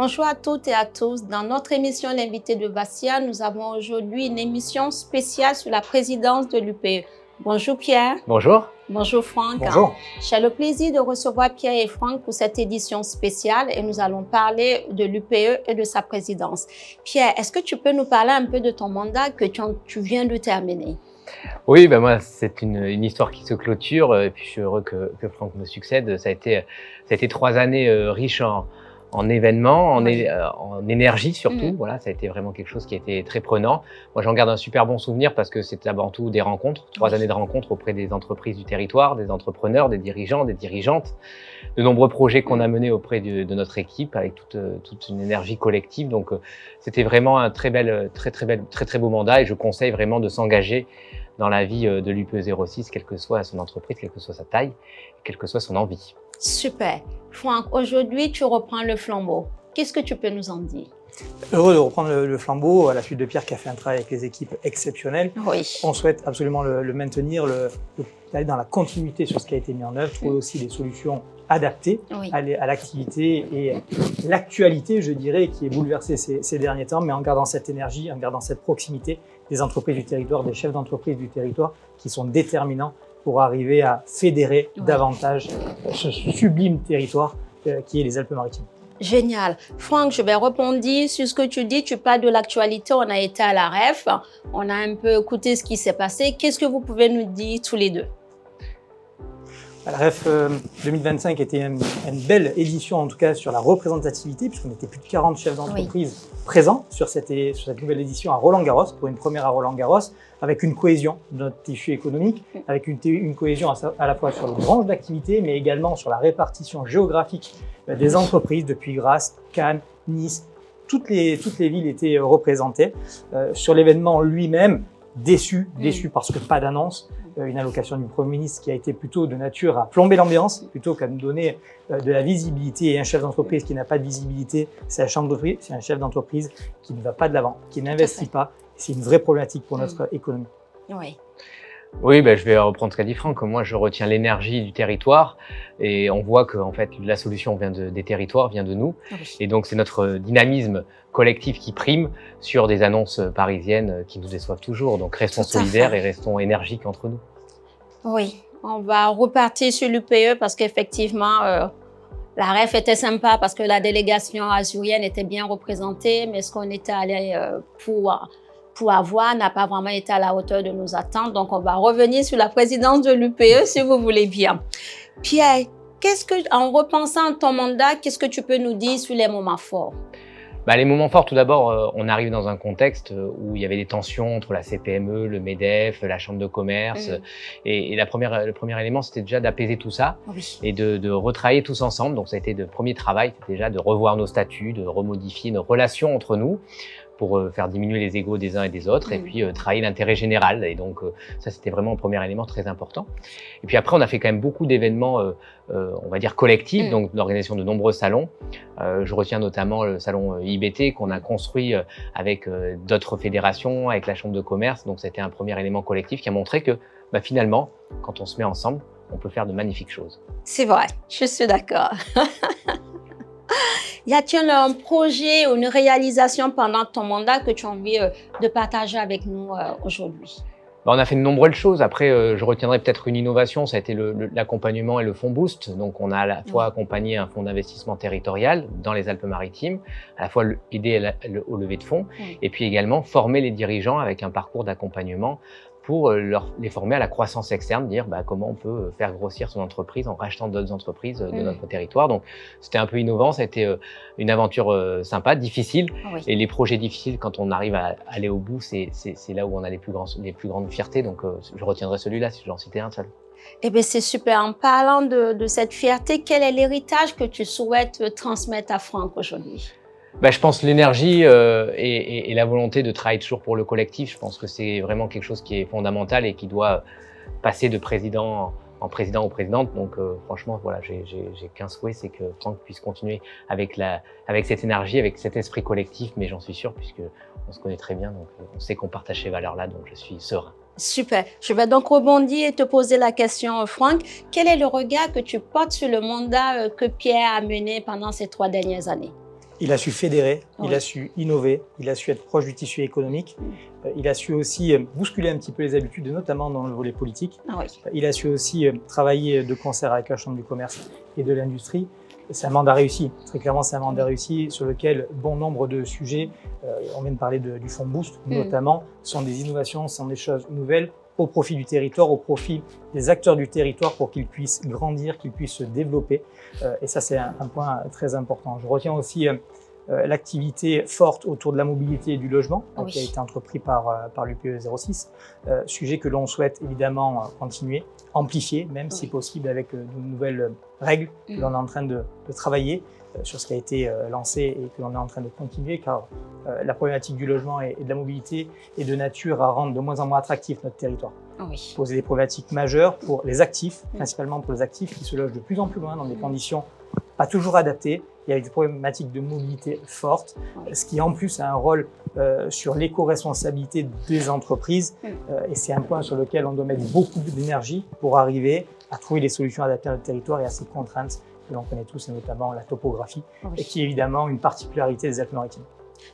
Bonjour à toutes et à tous. Dans notre émission L'invité de Vassia, nous avons aujourd'hui une émission spéciale sur la présidence de l'UPE. Bonjour Pierre. Bonjour. Bonjour Franck. Bonjour. J'ai le plaisir de recevoir Pierre et Franck pour cette édition spéciale et nous allons parler de l'UPE et de sa présidence. Pierre, est-ce que tu peux nous parler un peu de ton mandat que tu viens de terminer? Oui, moi, c'est une histoire qui se clôture et puis je suis heureux que Franck me succède. Ça a été 3 années riches en événements, en énergie surtout. Voilà, ça a été vraiment quelque chose qui a été très prenant. Moi, j'en garde un super bon souvenir parce que c'est avant tout des rencontres, 3 années de rencontres auprès des entreprises du territoire, des entrepreneurs, des dirigeants, des dirigeantes, de nombreux projets qu'on a menés auprès de notre équipe avec toute une énergie collective. Donc, c'était vraiment un très beau mandat et je conseille vraiment de s'engager dans la vie de l'UPE06, quelle que soit son entreprise, quelle que soit sa taille, quelle que soit son envie. Super. Franck, aujourd'hui, tu reprends le flambeau. Qu'est-ce que tu peux nous en dire? Heureux de reprendre le flambeau à la suite de Pierre qui a fait un travail avec les équipes exceptionnel. Oui. On souhaite absolument le maintenir, aller dans la continuité sur ce qui a été mis en œuvre, trouver aussi des solutions adaptées à l'activité et l'actualité, je dirais, qui est bouleversée ces derniers temps, mais en gardant cette énergie, en gardant cette proximité des entreprises du territoire, des chefs d'entreprise du territoire qui sont déterminants pour arriver à fédérer davantage ce sublime territoire qui est les Alpes-Maritimes. Génial. Franck, je vais répondre sur ce que tu dis. Tu parles de l'actualité. On a été à la REF. On a un peu écouté ce qui s'est passé. Qu'est-ce que vous pouvez nous dire tous les deux? La REF 2025 était une belle édition, en tout cas sur la représentativité, puisqu'on était plus de 40 chefs d'entreprise présents sur cette nouvelle édition à Roland-Garros, pour une première à Roland-Garros, avec une cohésion de notre tissu économique, avec une cohésion à la fois sur les branches d'activité, mais également sur la répartition géographique des entreprises depuis Grasse, Cannes, Nice. Toutes les villes étaient représentées. Sur l'événement lui-même, déçu parce que pas d'annonce. Une allocation du Premier ministre qui a été plutôt de nature à plomber l'ambiance, plutôt qu'à nous donner de la visibilité. Et un chef d'entreprise qui n'a pas de visibilité, c'est un chef d'entreprise qui ne va pas de l'avant, qui n'investit pas. C'est une vraie problématique pour notre économie. Oui, je vais reprendre ce qu'a dit Franck. Moi, je retiens l'énergie du territoire et on voit que en fait, la solution vient des territoires, vient de nous. Et donc, c'est notre dynamisme collectif qui prime sur des annonces parisiennes qui nous déçoivent toujours. Donc, restons solidaires et restons énergiques entre nous. Oui, on va repartir sur l'UPE parce qu'effectivement, la REF était sympa parce que la délégation azurienne était bien représentée, mais ce qu'on était allé pour avoir n'a pas vraiment été à la hauteur de nos attentes. Donc, on va revenir sur la présidence de l'UPE si vous voulez bien. Pierre, en repensant à ton mandat, qu'est-ce que tu peux nous dire sur les moments forts? Les moments forts, tout d'abord, on arrive dans un contexte où il y avait des tensions entre la CPME, le MEDEF, la Chambre de commerce. Et le premier élément, c'était déjà d'apaiser tout ça et de retravailler tous ensemble. Donc, ça a été le premier travail, c'était déjà de revoir nos statuts, de remodifier nos relations entre nous pour faire diminuer les égos des uns et des autres et puis travailler l'intérêt général. Et donc, ça, c'était vraiment un premier élément très important. Et puis après, on a fait quand même beaucoup d'événements, on va dire collectifs, donc l'organisation de nombreux salons. Je retiens notamment le salon IBT qu'on a construit avec d'autres fédérations, avec la Chambre de commerce. Donc, c'était un premier élément collectif qui a montré que finalement, quand on se met ensemble, on peut faire de magnifiques choses. C'est vrai, je suis d'accord. Y a-t-il un projet ou une réalisation pendant ton mandat que tu as envie de partager avec nous aujourd'hui? On a fait de nombreuses choses. Après, je retiendrai peut-être une innovation, ça a été l'accompagnement et le fonds Boost. Donc, on a à la fois accompagné un fonds d'investissement territorial dans les Alpes-Maritimes, à la fois aider au lever de fonds, et puis également former les dirigeants avec un parcours d'accompagnement pour les former à la croissance externe, dire comment on peut faire grossir son entreprise en rachetant d'autres entreprises de notre territoire. Donc, c'était un peu innovant, ça a été une aventure sympa, difficile. Et les projets difficiles, quand on arrive à aller au bout, c'est là où on a les plus grandes fiertés. Donc, je retiendrai celui-là si je dois en citer un seul. Eh bien, c'est super. En parlant de cette fierté, quel est l'héritage que tu souhaites transmettre à Franck aujourd'hui? Je pense l'énergie et la volonté de travailler toujours pour le collectif. Je pense que c'est vraiment quelque chose qui est fondamental et qui doit passer de président en président ou présidente. Donc franchement, voilà, j'ai qu'un souhait, c'est que Franck puisse continuer avec cette énergie, avec cet esprit collectif. Mais j'en suis sûr, puisque on se connaît très bien, donc on sait qu'on partage ces valeurs-là, donc je suis serein. Super. Je vais donc rebondir et te poser la question, Franck. Quel est le regard que tu portes sur le mandat que Pierre a mené pendant ces 3 dernières années? Il a su fédérer, il a su innover, il a su être proche du tissu économique, il a su aussi bousculer un petit peu les habitudes, notamment dans le volet politique. Il a su aussi travailler de concert avec la Chambre du commerce et de l'industrie. C'est un mandat réussi, très clairement c'est un mandat réussi sur lequel bon nombre de sujets, on vient de parler du fonds Boost notamment, sont des innovations, sont des choses nouvelles au profit du territoire, au profit des acteurs du territoire pour qu'ils puissent grandir, qu'ils puissent se développer. Et ça, c'est un point très important. Je retiens aussi l'activité forte autour de la mobilité et du logement, qui a été entrepris par l'UPE 06, sujet que l'on souhaite évidemment continuer, amplifier, même si possible avec de nouvelles règles que l'on est en train de travailler sur ce qui a été lancé et que l'on est en train de continuer, car la problématique du logement et de la mobilité est de nature à rendre de moins en moins attractif notre territoire. Poser des problématiques majeures pour les actifs, principalement pour les actifs qui se logent de plus en plus loin dans des conditions pas toujours adaptées, et avec des problématiques de mobilité fortes, ce qui en plus a un rôle sur l'éco-responsabilité des entreprises, et c'est un point sur lequel on doit mettre beaucoup d'énergie pour arriver à trouver des solutions adaptées à notre territoire et à ces contraintes que l'on connaît tous, et notamment la topographie, et qui est évidemment une particularité des Alpes-Maritimes.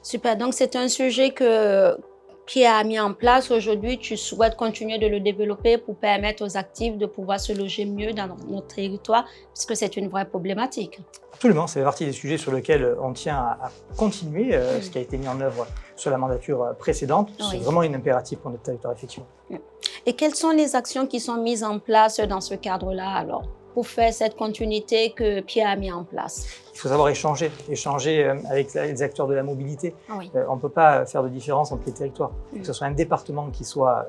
Super, donc c'est un sujet que Pierre a mis en place. Aujourd'hui, tu souhaites continuer de le développer pour permettre aux actifs de pouvoir se loger mieux dans notre territoire, puisque c'est une vraie problématique. Absolument, c'est partie des sujets sur lesquels on tient à continuer ce qui a été mis en œuvre sur la mandature précédente. C'est vraiment un impératif pour notre territoire, effectivement. Et quelles sont les actions qui sont mises en place dans ce cadre-là alors, pour faire cette continuité que Pierre a mis en place? Il faut savoir échanger avec les acteurs de la mobilité. On ne peut pas faire de différence entre les territoires. Que ce soit un département qui soit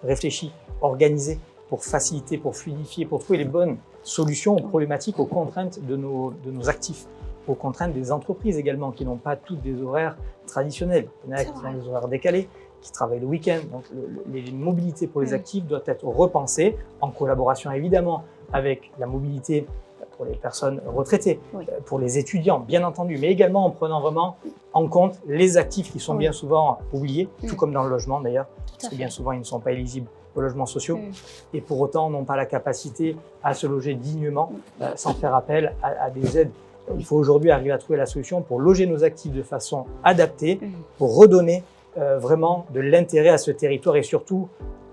réfléchi, organisé pour faciliter, pour fluidifier, pour trouver les bonnes solutions aux problématiques, aux contraintes de nos actifs, aux contraintes des entreprises également, qui n'ont pas toutes des horaires traditionnels. Il y en a qui ont des horaires décalés, qui travaillent le week-end. Donc les mobilités pour les actifs doivent être repensées en collaboration évidemment avec la mobilité pour les personnes retraitées, pour les étudiants bien entendu, mais également en prenant vraiment en compte les actifs qui sont bien souvent oubliés, tout comme dans le logement d'ailleurs, parce que bien souvent ils ne sont pas éligibles aux logements sociaux et pour autant n'ont pas la capacité à se loger dignement sans faire appel à des aides. Il faut aujourd'hui arriver à trouver la solution pour loger nos actifs de façon adaptée, pour redonner vraiment de l'intérêt à ce territoire et surtout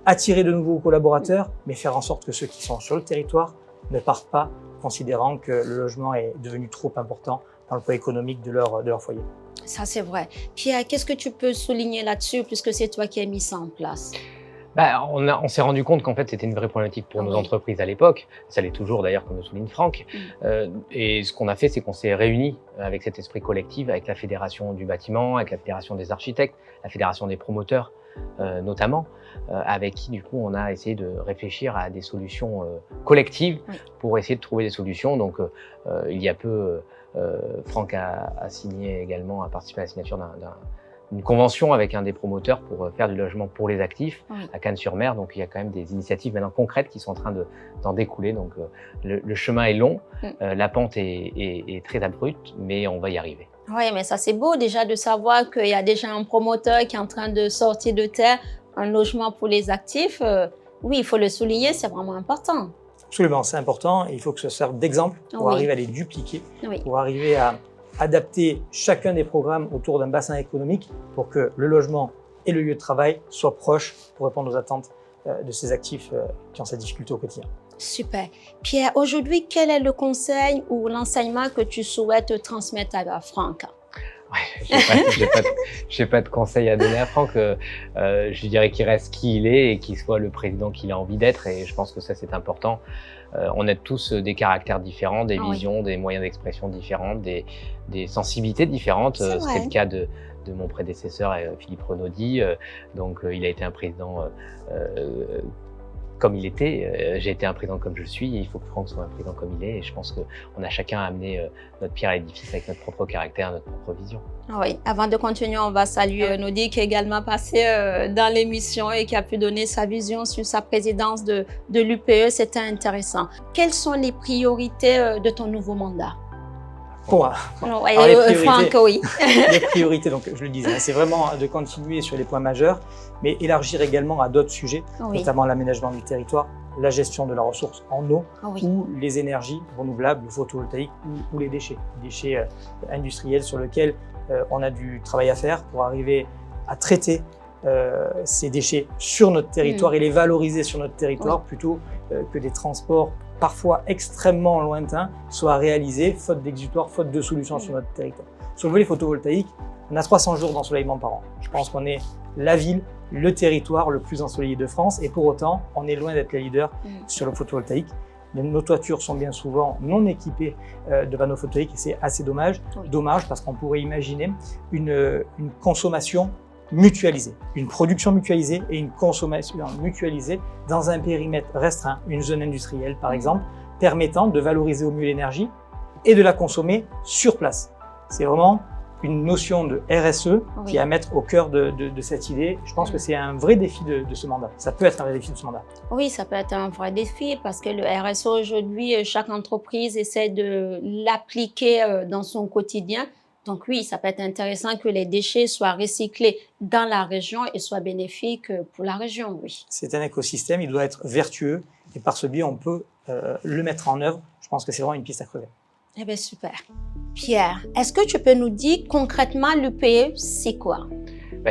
attirer de nouveaux collaborateurs, mais faire en sorte que ceux qui sont sur le territoire ne partent pas considérant que le logement est devenu trop important dans le poids économique de leur foyer. Ça, c'est vrai. Pierre, qu'est-ce que tu peux souligner là-dessus, puisque c'est toi qui as mis ça en place? On s'est rendu compte qu'en fait, c'était une vraie problématique pour nos entreprises à l'époque. Ça l'est toujours d'ailleurs, comme le souligne Franck. Et ce qu'on a fait, c'est qu'on s'est réunis avec cet esprit collectif, avec la Fédération du bâtiment, avec la Fédération des architectes, la Fédération des promoteurs notamment, avec qui du coup on a essayé de réfléchir à des solutions collectives pour essayer de trouver des solutions. Donc il y a peu, Franck a signé également, a participé à la signature d'une convention avec un des promoteurs pour faire du logement pour les actifs à Cannes-sur-Mer. Donc il y a quand même des initiatives maintenant concrètes qui sont en train d'en découler. Donc le chemin est long, la pente est très abrupte, mais on va y arriver. Oui, mais ça c'est beau déjà de savoir qu'il y a déjà un promoteur qui est en train de sortir de terre un logement pour les actifs. Oui, il faut le souligner, c'est vraiment important. Absolument, c'est important et il faut que ça serve d'exemple pour arriver à les dupliquer, pour arriver à adapter chacun des programmes autour d'un bassin économique pour que le logement et le lieu de travail soient proches pour répondre aux attentes de ces actifs qui ont cette difficulté au quotidien. Super. Pierre, aujourd'hui, quel est le conseil ou l'enseignement que tu souhaites transmettre à Franck? J'ai pas de conseil à donner à Franck. Je dirais qu'il reste qui il est et qu'il soit le président qu'il a envie d'être. Et je pense que ça, c'est important. On a tous des caractères différents, des visions, des moyens d'expression différents, des sensibilités différentes. C'était le cas de mon prédécesseur, Philippe Renaudy. Donc, il a été un président comme il était. J'ai été un président comme je suis. Et il faut que Franck soit un président comme il est. Et je pense qu'on a chacun amené notre pierre à l'édifice avec notre propre caractère, notre propre vision. Oui, avant de continuer, on va saluer Renaudy qui est également passé dans l'émission et qui a pu donner sa vision sur sa présidence de l'UPE. C'était intéressant. Quelles sont les priorités de ton nouveau mandat? Pour moi. Franck, oui. Les priorités, donc je le disais, c'est vraiment de continuer sur les points majeurs, mais élargir également à d'autres sujets, notamment l'aménagement du territoire, la gestion de la ressource en eau Oui. ou les énergies renouvelables, le photovoltaïque ou les déchets industriels sur lesquels on a du travail à faire pour arriver à traiter ces déchets sur notre territoire et les valoriser sur notre territoire plutôt que des transports parfois extrêmement lointains soient réalisés faute d'exutoire, faute de solutions sur notre territoire. Sur le volet photovoltaïque, on a 300 jours d'ensoleillement par an. Je pense qu'on est la ville, le territoire le plus ensoleillé de France et pour autant, on est loin d'être les leaders sur le photovoltaïque. Nos toitures sont bien souvent non équipées de panneaux photovoltaïques et c'est assez dommage. Dommage parce qu'on pourrait imaginer une consommation mutualisée, une production mutualisée et une consommation mutualisée dans un périmètre restreint, une zone industrielle par exemple, permettant de valoriser au mieux l'énergie et de la consommer sur place. C'est vraiment une notion de RSE qui est à mettre au cœur de cette idée. Je pense que c'est un vrai défi de ce mandat. Ça peut être un vrai défi de ce mandat. Oui, ça peut être un vrai défi parce que le RSE aujourd'hui, chaque entreprise essaie de l'appliquer dans son quotidien. Donc oui, ça peut être intéressant que les déchets soient recyclés dans la région et soient bénéfiques pour la région, oui. C'est un écosystème, il doit être vertueux et par ce biais, on peut le mettre en œuvre. Je pense que c'est vraiment une piste à creuser. Eh bien, super. Pierre, est-ce que tu peux nous dire concrètement l'UPE, c'est quoi?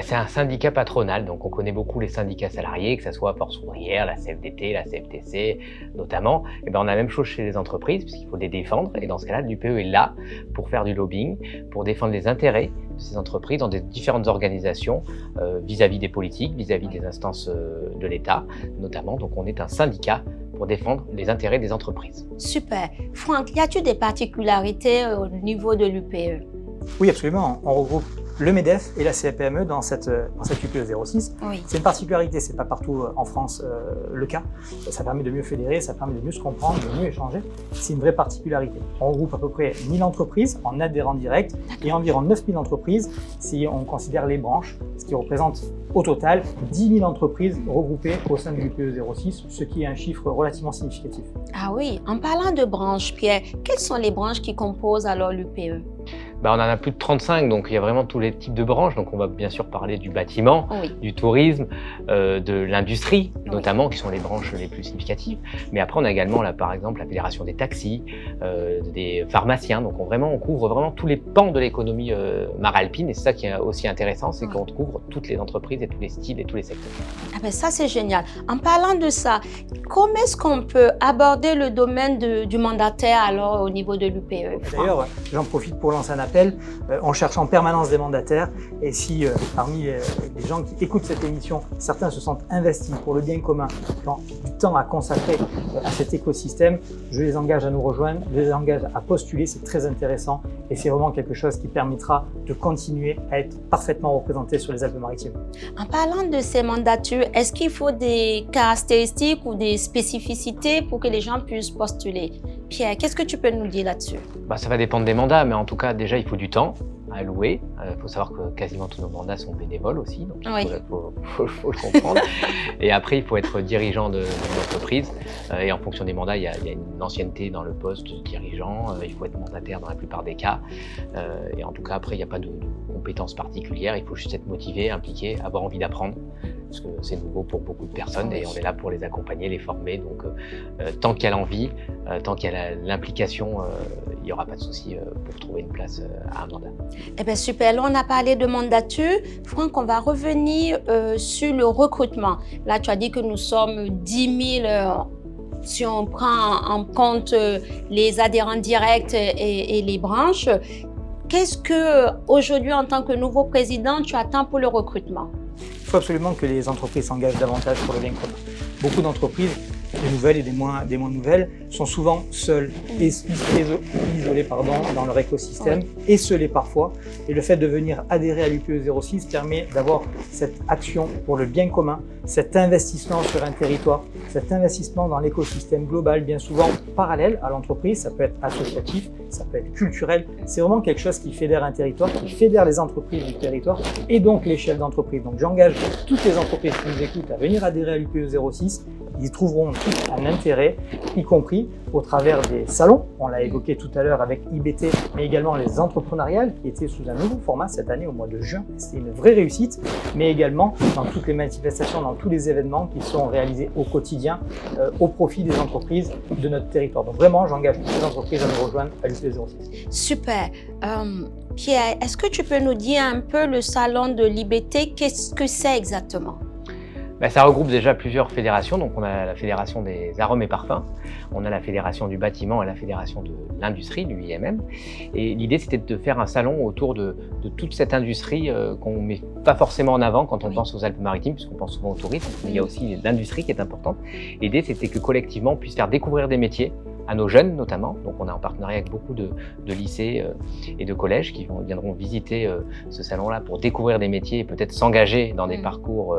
C'est un syndicat patronal, donc on connaît beaucoup les syndicats salariés, que ce soit Force ouvrière, la CFDT, la CFTC notamment. Et on a la même chose chez les entreprises, puisqu'il faut les défendre. Et dans ce cas-là, l'UPE est là pour faire du lobbying, pour défendre les intérêts de ces entreprises dans des différentes organisations vis-à-vis des politiques, vis-à-vis des instances de l'État notamment. Donc on est un syndicat pour défendre les intérêts des entreprises. Super. Franck, y a-t-il des particularités au niveau de l'UPE? Oui, absolument. On regroupe le MEDEF et la CPME dans cette UPE 06. Oui. C'est une particularité, c'est pas partout en France le cas. Ça permet de mieux fédérer, ça permet de mieux se comprendre, de mieux échanger. C'est une vraie particularité. On regroupe à peu près 1000 entreprises en adhérents directs et environ 9000 entreprises si on considère les branches, ce qui représente au total 10 000 entreprises regroupées au sein de l'UPE 06, ce qui est un chiffre relativement significatif. Ah oui, en parlant de branches, Pierre, quelles sont les branches qui composent alors l'UPE? On en a plus de 35, donc il y a vraiment tous les types de branches. Donc on va bien sûr parler du bâtiment, du tourisme, de l'industrie notamment, qui sont les branches les plus significatives. Mais après on a également là, par exemple la Fédération des taxis, des pharmaciens. Donc on couvre vraiment tous les pans de l'économie maralpine. Et c'est ça qui est aussi intéressant, c'est qu'on couvre toutes les entreprises et tous les styles et tous les secteurs. Ah ben ça c'est génial. En parlant de ça, comment est-ce qu'on peut aborder le domaine du mandataire alors au niveau de l'UPE? D'ailleurs, j'en profite pour lancer un appel. On cherche en permanence des mandataires et si parmi les gens qui écoutent cette émission, certains se sentent investis pour le bien commun, qui ont du temps à consacrer à cet écosystème, je les engage à nous rejoindre, je les engage à postuler, c'est très intéressant et c'est vraiment quelque chose qui permettra de continuer à être parfaitement représenté sur les Alpes-Maritimes. En parlant de ces mandatures, est-ce qu'il faut des caractéristiques ou des spécificités pour que les gens puissent postuler? Pierre, qu'est-ce que tu peux nous dire là-dessus? Ça va dépendre des mandats, mais en tout cas, déjà, il faut du temps à allouer. Il faut savoir que quasiment tous nos mandats sont bénévoles aussi, donc il faut le comprendre. Et après, il faut être dirigeant d'une entreprise. Et en fonction des mandats, il y a une ancienneté dans le poste de dirigeant. Il faut être mandataire dans la plupart des cas. Et en tout cas, après, il n'y a pas de compétences particulières. Il faut juste être motivé, impliqué, avoir envie d'apprendre. Parce que c'est nouveau pour beaucoup de personnes et on est là pour les accompagner, les former. Donc, tant qu'il y a l'envie, tant qu'il y a l'implication, il n'y aura pas de souci pour trouver une place à un mandat. Eh bien, super. Là, on a parlé de mandature. Franck, on va revenir sur le recrutement. Là, tu as dit que nous sommes 10 000 si on prend en compte les adhérents directs et les branches. Qu'est-ce que, aujourd'hui, en tant que nouveau président, tu attends pour le recrutement? Il faut absolument que les entreprises s'engagent davantage pour le bien commun. Beaucoup d'entreprises, des nouvelles et des moins nouvelles, sont souvent seules et isolées dans leur écosystème, esselées parfois. Et le fait de venir adhérer à l'UPE 06 permet d'avoir cette action pour le bien commun, cet investissement sur un territoire, cet investissement dans l'écosystème global, bien souvent parallèle à l'entreprise, ça peut être associatif, ça peut être culturel. C'est vraiment quelque chose qui fédère un territoire, qui fédère les entreprises du territoire et donc les chefs d'entreprise. Donc j'engage toutes les entreprises qui nous écoutent à venir adhérer à l'UPE 06. Ils trouveront tout un intérêt, y compris au travers des salons. On l'a évoqué tout à l'heure avec IBT, mais également les entrepreneuriales qui étaient sous un nouveau format cette année au mois de juin. C'était une vraie réussite, mais également dans toutes les manifestations, dans tous les événements qui sont réalisés au quotidien au profit des entreprises de notre territoire. Donc vraiment, j'engage toutes les entreprises à nous rejoindre à l'UPE 06. Super. Pierre, est-ce que tu peux nous dire un peu le salon de l'IBT, qu'est-ce que c'est exactement? Ça regroupe déjà plusieurs fédérations. Donc, on a la fédération des arômes et parfums, on a la fédération du bâtiment et la fédération de l'industrie, du IMM. Et l'idée, c'était de faire un salon autour de toute cette industrie qu'on ne met pas forcément en avant quand on pense aux Alpes-Maritimes, puisqu'on pense souvent au tourisme, mais il y a aussi l'industrie qui est importante. L'idée, c'était que collectivement, on puisse faire découvrir des métiers à nos jeunes notamment. Donc on est en partenariat avec beaucoup de lycées et de collèges qui viendront visiter ce salon-là pour découvrir des métiers et peut-être s'engager dans des parcours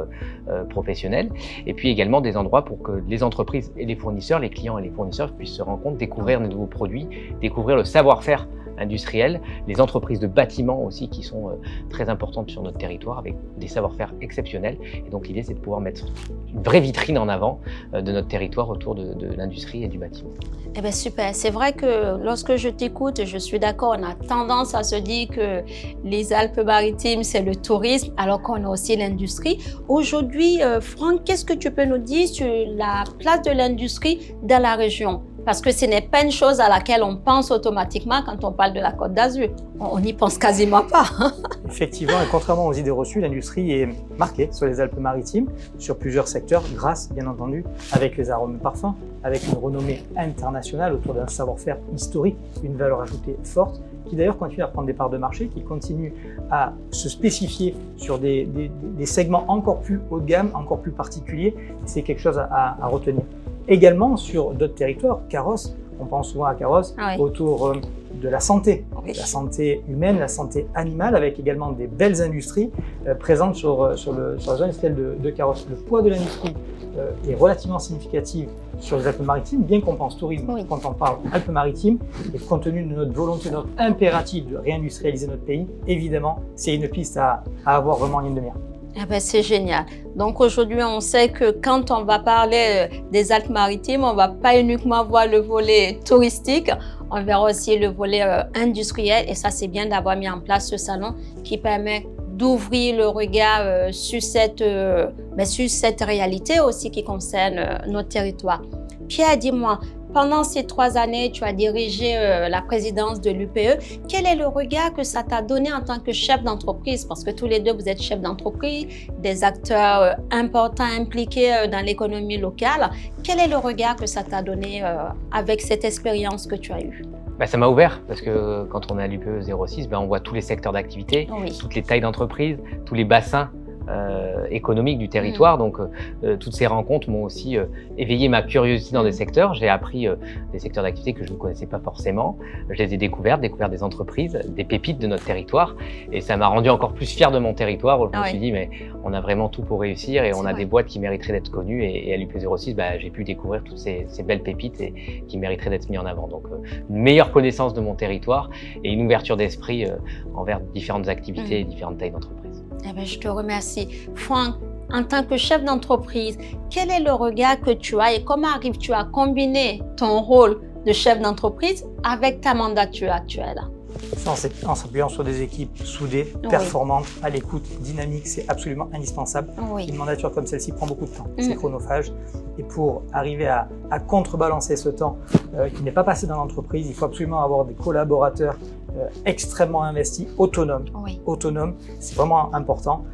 professionnels. Et puis également des endroits pour que les entreprises et les fournisseurs, les clients et les fournisseurs puissent se rencontrer, découvrir de nouveaux produits, découvrir le savoir-faire industriel, les entreprises de bâtiment aussi qui sont très importantes sur notre territoire avec des savoir-faire exceptionnels. Et donc l'idée, c'est de pouvoir mettre une vraie vitrine en avant de notre territoire autour de l'industrie et du bâtiment. Eh bien, super. C'est vrai que lorsque je t'écoute, je suis d'accord, on a tendance à se dire que les Alpes-Maritimes, c'est le tourisme, alors qu'on a aussi l'industrie. Aujourd'hui, Franck, qu'est-ce que tu peux nous dire sur la place de l'industrie dans la région? Parce que ce n'est pas une chose à laquelle on pense automatiquement quand on parle de la Côte d'Azur. On n'y pense quasiment pas. Effectivement, et contrairement aux idées reçues, l'industrie est marquée sur les Alpes-Maritimes, sur plusieurs secteurs, grâce, bien entendu, avec les arômes et parfums, avec une renommée internationale autour d'un savoir-faire historique, une valeur ajoutée forte, qui d'ailleurs continue à prendre des parts de marché, qui continue à se spécifier sur des segments encore plus haut de gamme, encore plus particuliers. C'est quelque chose à retenir. Également sur d'autres territoires, Carros, on pense souvent à Carros, autour de la santé humaine, la santé animale, avec également des belles industries présentes sur la zone industrielle de Carros. Le poids de l'industrie est relativement significatif sur les Alpes-Maritimes, bien qu'on pense tourisme quand on parle Alpes-Maritimes, et compte tenu de notre volonté, de notre impératif de réindustrialiser notre pays, évidemment, c'est une piste à avoir vraiment en ligne de mire. Eh ben, c'est génial. Donc aujourd'hui, on sait que quand on va parler des Alpes-Maritimes, on ne va pas uniquement voir le volet touristique, on verra aussi le volet industriel. Et ça, c'est bien d'avoir mis en place ce salon qui permet d'ouvrir le regard sur cette réalité aussi qui concerne notre territoire. Pierre, dis-moi, pendant ces 3 années, tu as dirigé la présidence de l'UPE. Quel est le regard que ça t'a donné en tant que chef d'entreprise? Parce que tous les deux, vous êtes chefs d'entreprise, des acteurs importants impliqués dans l'économie locale. Quel est le regard que ça t'a donné avec cette expérience que tu as eue? Ça m'a ouvert parce que quand on est à l'UPE 06, on voit tous les secteurs d'activité, toutes les tailles d'entreprise, tous les bassins économiques du territoire. Donc toutes ces rencontres m'ont aussi éveillé ma curiosité dans des secteurs. J'ai appris des secteurs d'activité que je ne connaissais pas forcément. Je les ai découverts des entreprises, des pépites de notre territoire, et ça m'a rendu encore plus fier de mon territoire où je me suis dit mais on a vraiment tout pour réussir et on a des boîtes qui mériteraient d'être connues, et à l'UPE 06 j'ai pu découvrir toutes ces belles pépites et qui mériteraient d'être mises en avant. Donc une meilleure connaissance de mon territoire et une ouverture d'esprit envers différentes activités et différentes tailles d'entreprise. Eh bien, je te remercie. Franck, en tant que chef d'entreprise, quel est le regard que tu as et comment arrives-tu à combiner ton rôle de chef d'entreprise avec ta mandature actuelle? En s'appuyant sur des équipes soudées, performantes, à l'écoute, dynamiques, c'est absolument indispensable. Une mandature comme celle-ci prend beaucoup de temps, c'est chronophage. Et pour arriver à contrebalancer ce temps qui n'est pas passé dans l'entreprise, il faut absolument avoir des collaborateurs extrêmement investis, autonomes. Autonomes, c'est vraiment important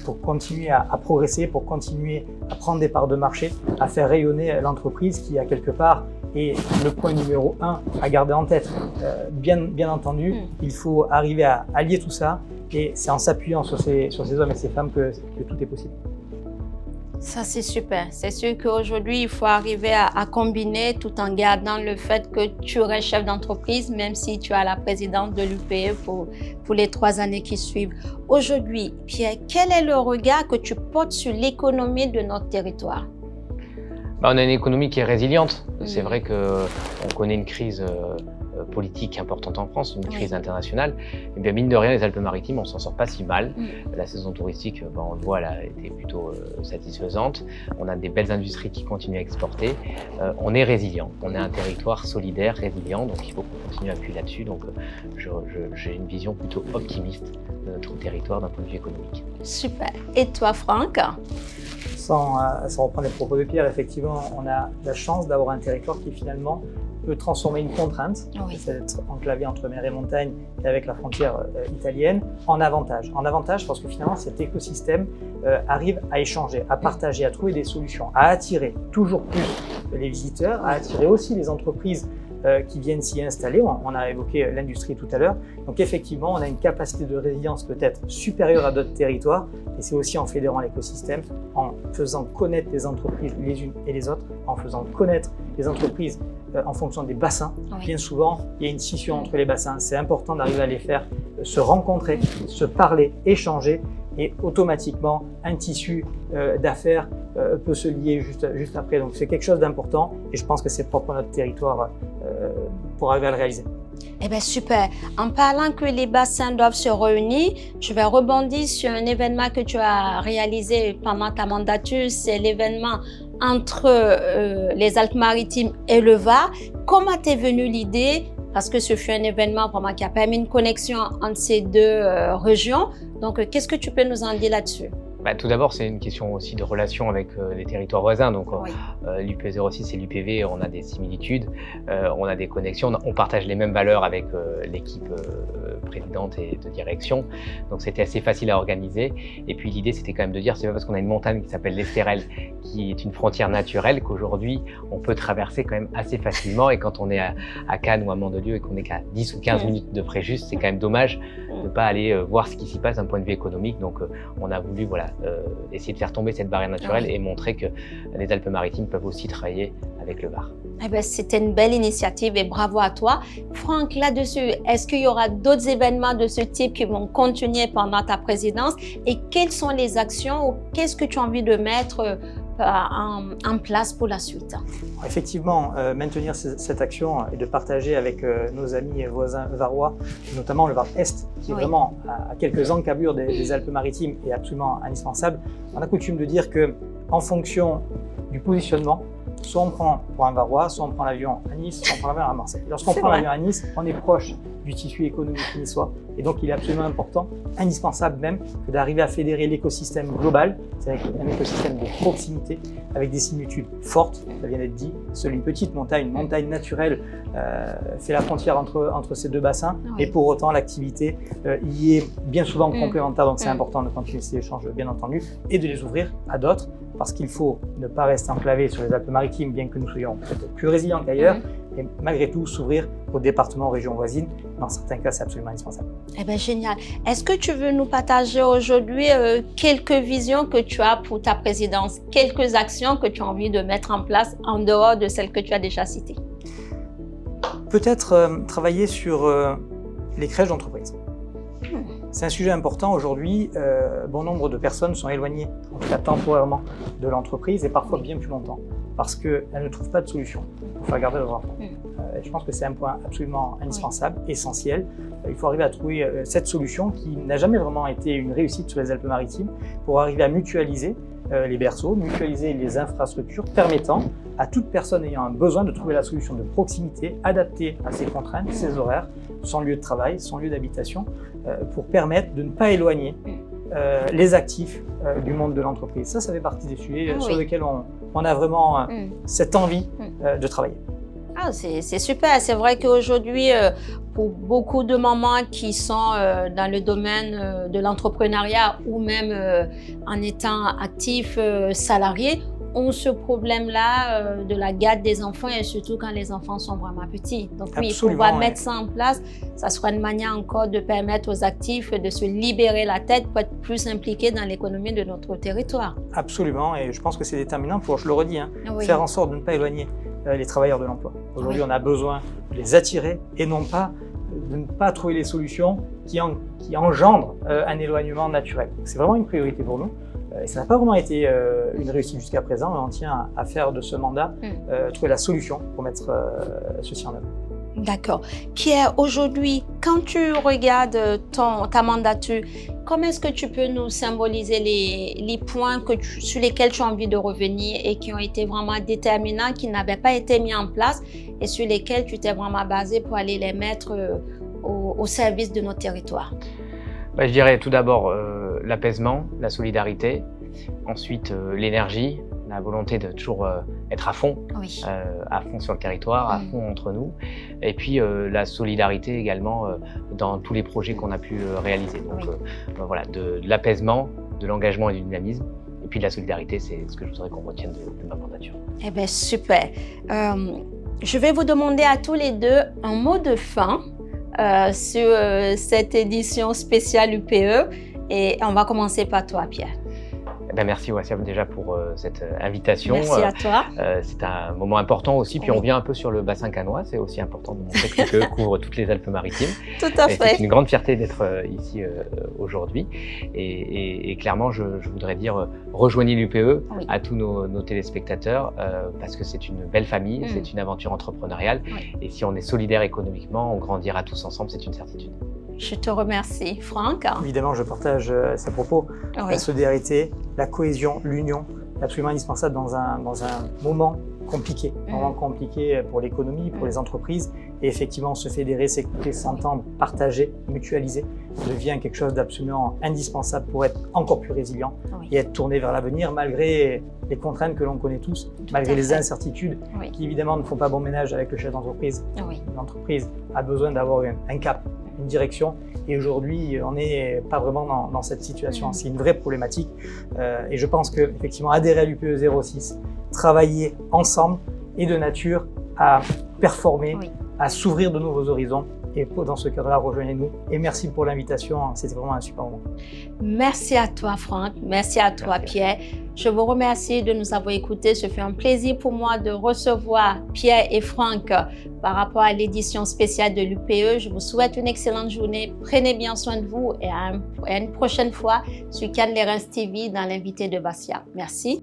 pour continuer à progresser, pour continuer à prendre des parts de marché, à faire rayonner l'entreprise qui, à quelque part, est le point numéro 1 à garder en tête. Bien entendu, il faut arriver à allier tout ça, et c'est en s'appuyant sur ces hommes et ces femmes que tout est possible. Ça, c'est super. C'est sûr qu'aujourd'hui, il faut arriver à combiner tout en gardant le fait que tu restes chef d'entreprise, même si tu as la présidence de l'UPE pour les 3 années qui suivent. Aujourd'hui, Pierre, quel est le regard que tu portes sur l'économie de notre territoire? On a une économie qui est résiliente. C'est vrai qu'on connaît une crise politique importante en France, une crise internationale, et bien mine de rien, les Alpes-Maritimes, on s'en sort pas si mal. La saison touristique, on le voit, elle a été plutôt satisfaisante. On a des belles industries qui continuent à exporter. On est résilient, on est un territoire solidaire, résilient, donc il faut qu'on continue à appuyer là-dessus. Donc j'ai une vision plutôt optimiste de notre territoire d'un point de vue économique. Super. Et toi, Franck? Sans reprendre les propos de Pierre, effectivement, on a la chance d'avoir un territoire qui finalement peut transformer une contrainte, c'est d'être enclavé entre mer et montagne et avec la frontière italienne, en avantage. En avantage parce que finalement cet écosystème arrive à échanger, à partager, à trouver des solutions, à attirer toujours plus les visiteurs, à attirer aussi les entreprises qui viennent s'y installer. On a évoqué l'industrie tout à l'heure. Donc effectivement, on a une capacité de résilience peut-être supérieure à d'autres territoires, et c'est aussi en fédérant l'écosystème, en faisant connaître les entreprises les unes et les autres, en faisant connaître les entreprises en fonction des bassins. Bien souvent, il y a une scission entre les bassins. C'est important d'arriver à les faire se rencontrer, se parler, échanger, et automatiquement, un tissu d'affaires peut se lier juste après. Donc c'est quelque chose d'important, et je pense que c'est propre à notre territoire pour arriver à le réaliser. Eh bien, super. En parlant que les bassins doivent se réunir, je vais rebondir sur un événement que tu as réalisé pendant ta mandature. C'est l'événement entre les Alpes-Maritimes et le Var. Comment t'es venue l'idée? Parce que ce fut un événement vraiment qui a permis une connexion entre ces deux régions. Donc, qu'est-ce que tu peux nous en dire là-dessus? Tout d'abord, c'est une question aussi de relation avec les territoires voisins. Donc, l'UP06 et l'UPV, on a des similitudes, on a des connexions, on partage les mêmes valeurs avec l'équipe présidente et de direction. Donc, c'était assez facile à organiser. Et puis, l'idée, c'était quand même de dire, c'est pas parce qu'on a une montagne qui s'appelle l'Estérel, qui est une frontière naturelle, qu'aujourd'hui, on peut traverser quand même assez facilement. Et quand on est à Cannes ou à Mandelieu et qu'on est qu'à 10 ou 15 minutes de Fréjus, c'est quand même dommage de ne pas aller voir ce qui s'y passe d'un point de vue économique. Donc, on a voulu, essayer de faire tomber cette barrière naturelle et montrer que les Alpes-Maritimes peuvent aussi travailler avec le Var. Eh bien, c'était une belle initiative et bravo à toi. Franck, là-dessus, est-ce qu'il y aura d'autres événements de ce type qui vont continuer pendant ta présidence? Et quelles sont les actions ou qu'est-ce que tu as envie de mettre en place pour la suite? Effectivement, maintenir cette action et de partager avec nos amis et voisins varois, notamment le Var Est, qui est vraiment à quelques encablures des Alpes-Maritimes et absolument indispensable. On a coutume de dire qu'en fonction du positionnement, soit on prend pour un Varois, soit on prend l'avion à Nice, soit on prend l'avion à Marseille. Lorsqu'on prend l'avion à Nice, on est proche du tissu économique niçois. Et donc, il est absolument important, indispensable même, d'arriver à fédérer l'écosystème global, c'est-à-dire un écosystème de proximité avec des similitudes fortes. Ça vient d'être dit, seule une petite montagne, une montagne naturelle, fait la frontière entre ces deux bassins. Et pour autant, l'activité y est bien souvent complémentaire. Donc, c'est important de continuer ces échanges, bien entendu, et de les ouvrir à d'autres. Parce qu'il faut ne pas rester enclavé sur les Alpes-Maritimes, bien que nous soyons peut-être plus résilients qu'ailleurs, et malgré tout s'ouvrir aux départements, aux régions voisines. Dans certains cas, c'est absolument indispensable. Eh bien, génial. Est-ce que tu veux nous partager aujourd'hui quelques visions que tu as pour ta présidence, quelques actions que tu as envie de mettre en place en dehors de celles que tu as déjà citées? Peut-être travailler sur les crèches d'entreprise. C'est un sujet important aujourd'hui. Bon nombre de personnes sont éloignées, en tout cas temporairement, de l'entreprise et parfois bien plus longtemps parce qu'elles ne trouvent pas de solution pour faire garder leurs enfants. Je pense que c'est un point absolument indispensable, essentiel. Il faut arriver à trouver cette solution qui n'a jamais vraiment été une réussite sur les Alpes-Maritimes pour arriver à mutualiser les berceaux, mutualiser les infrastructures permettant à toute personne ayant un besoin de trouver la solution de proximité adaptée à ses contraintes, ses horaires, son lieu de travail, son lieu d'habitation, pour permettre de ne pas éloigner les actifs du monde de l'entreprise. Ça fait partie des sujets sur lesquels on a vraiment cette envie de travailler. Ah, c'est super. C'est vrai qu'aujourd'hui, pour beaucoup de mamans qui sont dans le domaine de l'entrepreneuriat ou même en étant actifs salariés, ont ce problème-là de la garde des enfants et surtout quand les enfants sont vraiment petits. Donc oui, pouvoir mettre ça en place, ça sera une manière encore de permettre aux actifs de se libérer la tête pour être plus impliqués dans l'économie de notre territoire. Absolument, et je pense que c'est déterminant pour, je le redis, faire en sorte de ne pas éloigner les travailleurs de l'emploi. Aujourd'hui, on a besoin de les attirer et non pas de ne pas trouver les solutions qui engendrent un éloignement naturel. C'est vraiment une priorité pour nous. Et ça n'a pas vraiment été une réussite jusqu'à présent, mais on tient à faire de ce mandat, trouver la solution pour mettre ceci en œuvre. D'accord. Pierre, aujourd'hui, quand tu regardes ta mandature, comment est-ce que tu peux nous symboliser les points sur lesquels tu as envie de revenir et qui ont été vraiment déterminants, qui n'avaient pas été mis en place et sur lesquels tu t'es vraiment basé pour aller les mettre au service de nos territoires? Je dirais tout d'abord l'apaisement, la solidarité, ensuite l'énergie, la volonté de toujours être à fond sur le territoire, à fond entre nous, et puis la solidarité également dans tous les projets qu'on a pu réaliser. Donc voilà, de l'apaisement, de l'engagement et du dynamisme, et puis de la solidarité, c'est ce que je voudrais qu'on retienne de ma mandature. Eh bien, super. Je vais vous demander à tous les deux un mot de fin sur cette édition spéciale UPE, et on va commencer par toi, Pierre. Merci Wassiam déjà pour cette invitation. Merci à toi. C'est un moment important aussi, puis on vient un peu sur le bassin canois, c'est aussi important de montrer que l'UPE couvre toutes les Alpes-Maritimes. Tout à fait. C'est une grande fierté d'être ici aujourd'hui, et clairement je voudrais dire rejoignez l'UPE à tous nos téléspectateurs, parce que c'est une belle famille, c'est une aventure entrepreneuriale, et si on est solidaire économiquement, on grandira tous ensemble, c'est une certitude. Je te remercie. Franck? Évidemment, je partage ces propos. La solidarité, la cohésion, l'union, absolument indispensable dans un moment compliqué. Moment compliqué pour l'économie, pour les entreprises. Et effectivement, se fédérer, s'écouter, s'entendre, partager, mutualiser devient quelque chose d'absolument indispensable pour être encore plus résilient et être tourné vers l'avenir malgré les contraintes que l'on connaît tous, malgré les incertitudes qui évidemment ne font pas bon ménage avec le chef d'entreprise. L'entreprise a besoin d'avoir un cap, une direction, et aujourd'hui on n'est pas vraiment dans cette situation. C'est une vraie problématique et je pense que effectivement adhérer à l'UPE 06, travailler ensemble et de nature à performer, à s'ouvrir de nouveaux horizons. Et dans ce cadre-là, rejoignez-nous. Et merci pour l'invitation, c'était vraiment un super moment. Merci à toi, Franck. Merci à toi, Pierre. Je vous remercie de nous avoir écoutés. Ce fut un plaisir pour moi de recevoir Pierre et Franck par rapport à l'édition spéciale de l'UPE. Je vous souhaite une excellente journée. Prenez bien soin de vous et à une prochaine fois sur Cannes Les Reims TV dans l'invité de Vassia. Merci.